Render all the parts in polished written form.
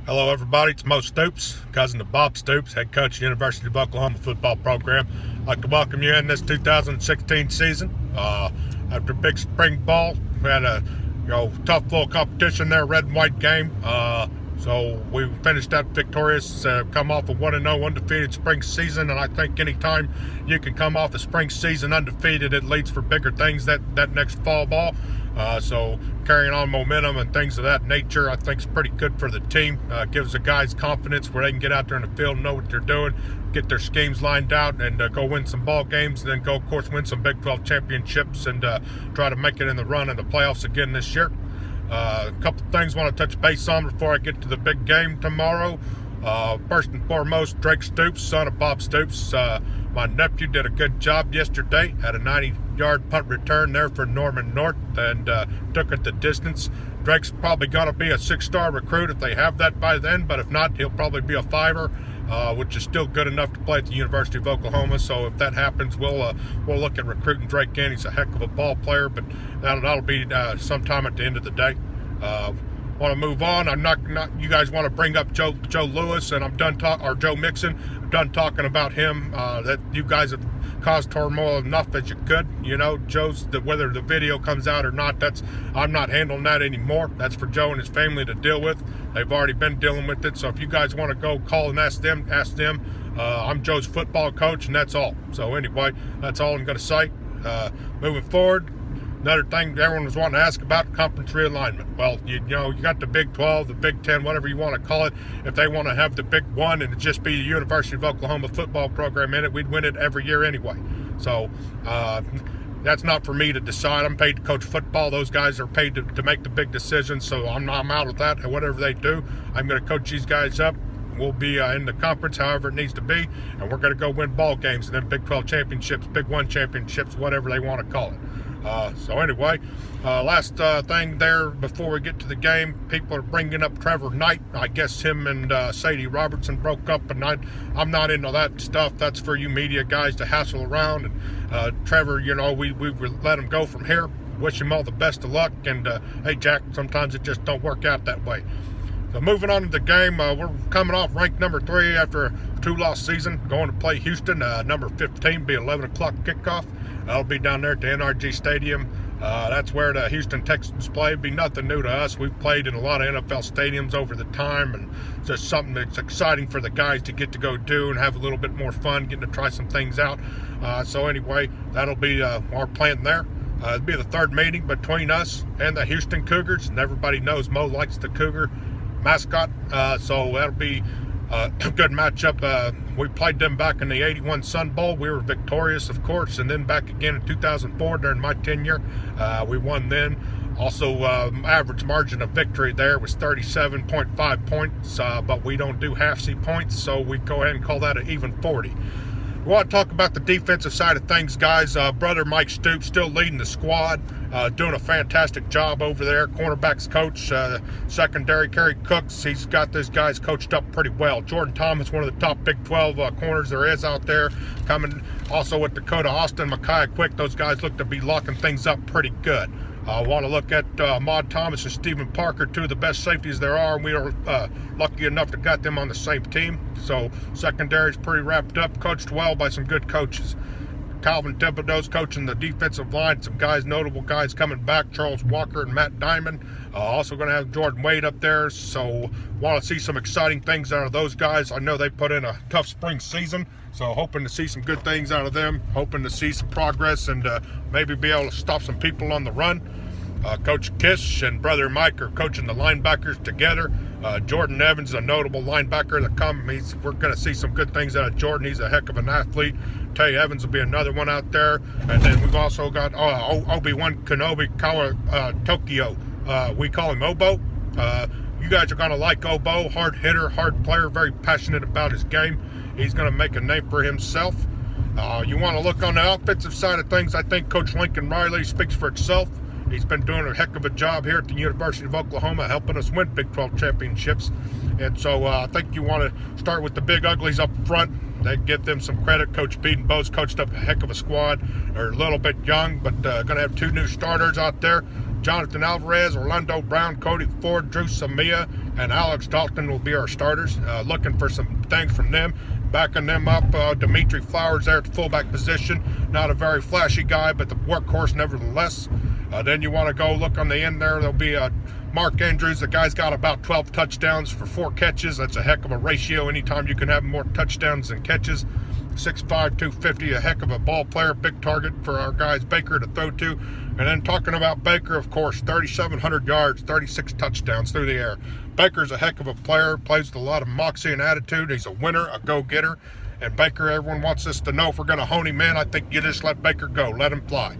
Hello, everybody. It's Moe Stoops, cousin of Bob Stoops, head coach of the University of Oklahoma football program. I'd like to welcome you in this 2016 season. After big spring ball, we had a tough little competition there, red and white game. So we finished that victorious, come off a 1-0 undefeated spring season, and I think anytime you can come off a spring season undefeated, it leads for bigger things that next fall ball. So carrying on momentum and things of that nature, I think is pretty good for the team. Gives the guys confidence where they can get out there in the field and know what they're doing, get their schemes lined out, and go win some ball games, and then go, of course, win some Big 12 championships and try to make it in the run in the playoffs again this year. A couple things I want to touch base on before I get to the big game tomorrow. First and foremost, Drake Stoops, son of Bob Stoops. My nephew did a good job yesterday. Had a 90-yard punt return there for Norman North and took it the distance. Drake's probably going to be a 6-star recruit if they have that by then, but if not, he'll probably be a 5-er, which is still good enough to play at the University of Oklahoma. So if that happens, we'll look at recruiting Drake in. He's a heck of a ball player, but that'll be sometime at the end of the day. Want to move on. I'm not. You guys want to bring up Joe Lewis, and I'm done or Joe Mixon. I'm done talking about him. That you guys have caused turmoil enough as you could. Joe's whether the video comes out or not. I'm not handling that anymore. That's for Joe and his family to deal with. They've already been dealing with it. So if you guys want to go call and ask them. I'm Joe's football coach, and that's all. So anyway, that's all I'm going to say. Moving forward. Another thing everyone was wanting to ask about, conference realignment. Well, you got the Big 12, the Big 10, whatever you want to call it. If they want to have the Big 1 and it just be the University of Oklahoma football program in it, we'd win it every year anyway. So that's not for me to decide. I'm paid to coach football. Those guys are paid to make the big decisions, so I'm out of that. Whatever they do, I'm going to coach these guys up. We'll be in the conference however it needs to be, and we're going to go win ball games and then Big 12 championships, Big 1 championships, whatever they want to call it. So anyway, last thing there before we get to the game, people are bringing up Trevor Knight. I guess him and Sadie Robertson broke up, and I'm not into that stuff. That's for you media guys to hassle around. And Trevor, we let him go from here. Wish him all the best of luck. And hey, Jack, sometimes it just don't work out that way. So moving on to the game, we're coming off ranked number 3 after a 2-loss season, going to play Houston. Number 15, be 11 o'clock kickoff. That'll be down there at the NRG Stadium. That's where the Houston Texans play. It'd be nothing new to us. We've played in a lot of NFL stadiums over the time, and it's just something that's exciting for the guys to get to go do and have a little bit more fun, getting to try some things out. So anyway, that'll be our plan there. It'll be the third meeting between us and the Houston Cougars, and everybody knows Mo likes the Cougar mascot, so that'll be a good matchup. We played them back in the 81 Sun Bowl. We were victorious, of course, and then back again in 2004 during my tenure. We won then. Also, average margin of victory there was 37.5 points, but we don't do half-C points, so we go ahead and call that an even 40. We want to talk about the defensive side of things, guys. Brother Mike Stoops still leading the squad, doing a fantastic job over there. Cornerbacks coach, secondary Kerry Cooks. He's got these guys coached up pretty well. Jordan Thomas, one of the top Big 12 corners there is out there, coming also with Dakota Austin, Micaiah Quick. Those guys look to be locking things up pretty good. I want to look at Maud Thomas and Stephen Parker, 2 of the best safeties there are. We are lucky enough to got them on the same team. So secondary is pretty wrapped up, coached well by some good coaches. Calvin Thibodeau's coaching the defensive line. Some guys, notable guys coming back, Charles Walker and Matt Diamond. Also going to have Jordan Wade up there. So want to see some exciting things out of those guys. I know they put in a tough spring season, so hoping to see some good things out of them. Hoping to see some progress and maybe be able to stop some people on the run. Coach Kish and Brother Mike are coaching the linebackers together. Jordan Evans is a notable linebacker that come. We're going to see some good things out of Jordan. He's a heck of an athlete. Tay Evans will be another one out there. And then we've also got Obi-Wan Kenobi Tokyo. We call him Obo. You guys are going to like Obo. Hard hitter, hard player, very passionate about his game. He's going to make a name for himself. You want to look on the offensive side of things, I think Coach Lincoln Riley speaks for itself. He's been doing a heck of a job here at the University of Oklahoma, helping us win Big 12 championships. And so I think you want to start with the big uglies up front. They give them some credit. Coach Bedenbaugh's coached up a heck of a squad. They're a little bit young, but going to have 2 new starters out there. Jonathan Alvarez, Orlando Brown, Cody Ford, Drew Samia, and Alex Dalton will be our starters. Looking for some things from them. Backing them up, Dimitri Flowers there at the fullback position. Not a very flashy guy, but the workhorse nevertheless. Then you want to go look on the end there. There'll be Mark Andrews. The guy's got about 12 touchdowns for 4 catches. That's a heck of a ratio. Anytime you can have more touchdowns than catches. 6'5", 250, a heck of a ball player, big target for our guys Baker to throw to. And then talking about Baker, of course, 3,700 yards, 36 touchdowns through the air. Baker's a heck of a player, plays with a lot of moxie and attitude. He's a winner, a go-getter. And Baker, everyone wants us to know if we're going to hone him in. I think you just let Baker go, let him fly.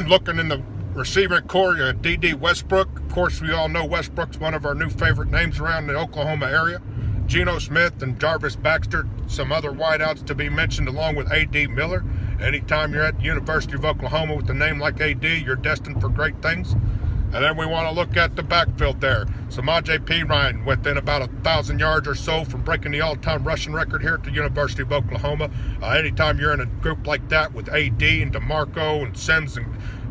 Looking in the receiver core, D.D. Westbrook. Of course, we all know Westbrook's one of our new favorite names around the Oklahoma area. Geno Smith and Jarvis Baxter, some other wideouts to be mentioned, along with A.D. Miller. Anytime you're at the University of Oklahoma with a name like A.D., you're destined for great things. And then we want to look at the backfield there. Samaje Perine within about 1,000 yards or so from breaking the all-time rushing record here at the University of Oklahoma. Anytime you're in a group like that with A.D. and DeMarco and Sims, and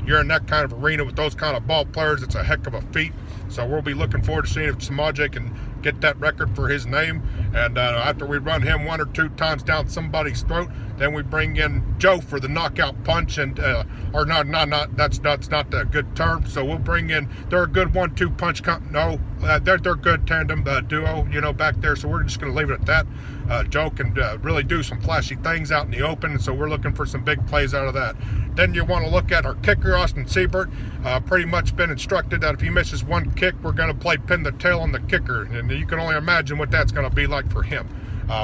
you're in that kind of arena with those kind of ball players, it's a heck of a feat. So we'll be looking forward to seeing if Samaje can get that record for his name. And after we run him 1 or 2 times down somebody's throat, then we bring in Joe for the knockout punch, and that's not a good term. So we'll bring in, they're a good 1-2 punch. They're good tandem duo, back there. So we're just going to leave it at that. Joe can really do some flashy things out in the open, and so we're looking for some big plays out of that. Then you want to look at our kicker, Austin Siebert. Pretty much been instructed that if he misses 1 kick, we're going to play pin the tail on the kicker, and you can only imagine what that's going to be like for him.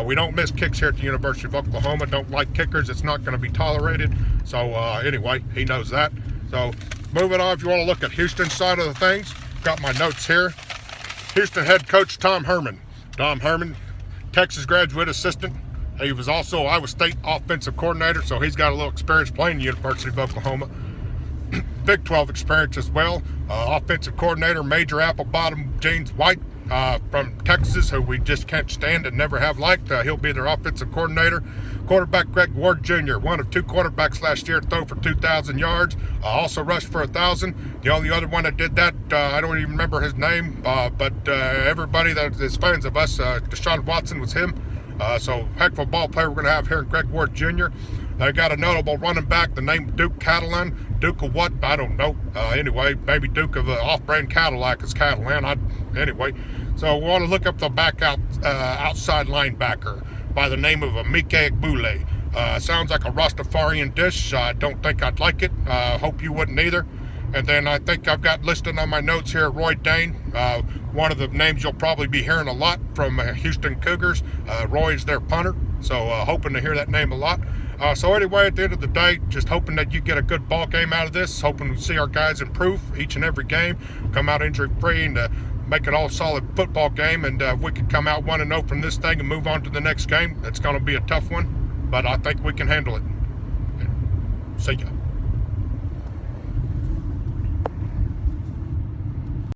We don't miss kicks here at the University of Oklahoma. Don't like kickers. It's not going to be tolerated. So anyway, he knows that. So moving on, if you want to look at Houston's side of the things, got my notes here. Houston head coach Tom Herman. Tom Herman, Texas graduate assistant. He was also Iowa State offensive coordinator, so he's got a little experience playing the University of Oklahoma. Big 12 experience as well. Offensive coordinator, Major Apple Bottom James White from Texas, who we just can't stand and never have liked. He'll be their offensive coordinator. Quarterback Greg Ward Jr., one of 2 quarterbacks last year to throw for 2,000 yards. Also rushed for 1,000. The only other one that did that, I don't even remember his name, but everybody that is fans of us, Deshaun Watson was him. So heck of a ball player we're going to have here in Greg Ward Jr. They got a notable running back, the name Duke Catalan. Duke of what? I don't know. Anyway, maybe Duke of off-brand Cadillac is Catalan. Anyway, so we want to look up the outside linebacker by the name of Mike Egbule. Sounds like a Rastafarian dish. I don't think I'd like it. Hope you wouldn't either. And then I think I've got listed on my notes here Roy Dane, one of the names you'll probably be hearing a lot from Houston Cougars. Roy's their punter, so hoping to hear that name a lot. So anyway, at the end of the day, just hoping that you get a good ball game out of this, hoping to see our guys improve each and every game, come out injury-free, and make it all solid football game. And if we can come out 1-0 from this thing and move on to the next game, it's going to be a tough one, but I think we can handle it. See ya.